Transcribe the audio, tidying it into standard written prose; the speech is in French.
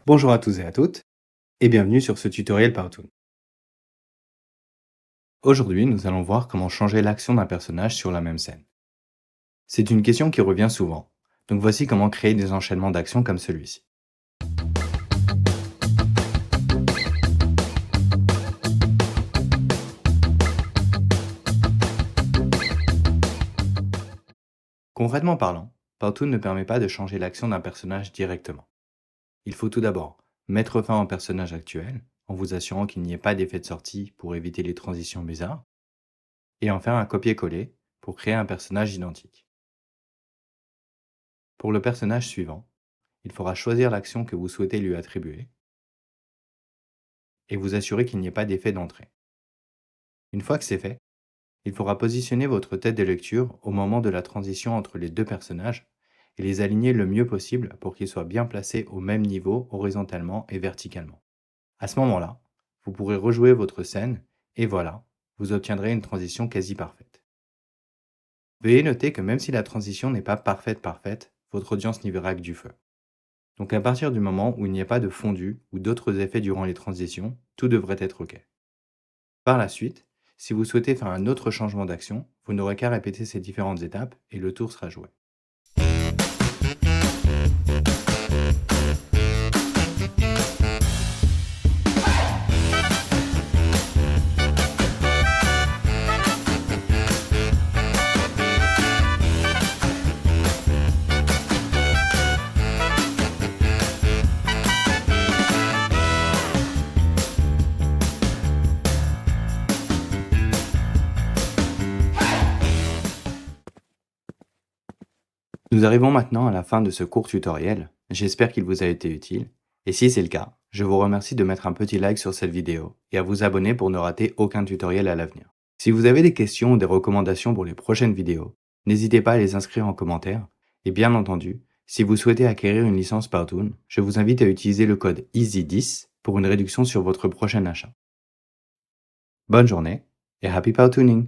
Bonjour à tous et à toutes, et bienvenue sur ce tutoriel Powtoon. Aujourd'hui, nous allons voir comment changer l'action d'un personnage sur la même scène. C'est une question qui revient souvent, donc voici comment créer des enchaînements d'actions comme celui-ci. Concrètement parlant, Powtoon ne permet pas de changer l'action d'un personnage directement. Il faut tout d'abord mettre fin au personnage actuel, en vous assurant qu'il n'y ait pas d'effet de sortie pour éviter les transitions bizarres, et en faire un copier-coller pour créer un personnage identique. Pour le personnage suivant, il faudra choisir l'action que vous souhaitez lui attribuer, et vous assurer qu'il n'y ait pas d'effet d'entrée. Une fois que c'est fait, il faudra positionner votre tête de lecture au moment de la transition entre les deux personnages et les aligner le mieux possible pour qu'ils soient bien placés au même niveau horizontalement et verticalement. À ce moment-là, vous pourrez rejouer votre scène et voilà, vous obtiendrez une transition quasi parfaite. Veuillez noter que même si la transition n'est pas parfaite, votre audience n'y verra que du feu. Donc à partir du moment où il n'y a pas de fondu ou d'autres effets durant les transitions, tout devrait être OK. Par la suite, si vous souhaitez faire un autre changement d'action, vous n'aurez qu'à répéter ces différentes étapes et le tour sera joué. Nous arrivons maintenant à la fin de ce court tutoriel, j'espère qu'il vous a été utile, et si c'est le cas, je vous remercie de mettre un petit like sur cette vidéo et à vous abonner pour ne rater aucun tutoriel à l'avenir. Si vous avez des questions ou des recommandations pour les prochaines vidéos, n'hésitez pas à les inscrire en commentaire, et bien entendu, si vous souhaitez acquérir une licence Powtoon, je vous invite à utiliser le code EASY10 pour une réduction sur votre prochain achat. Bonne journée et happy Powtooning!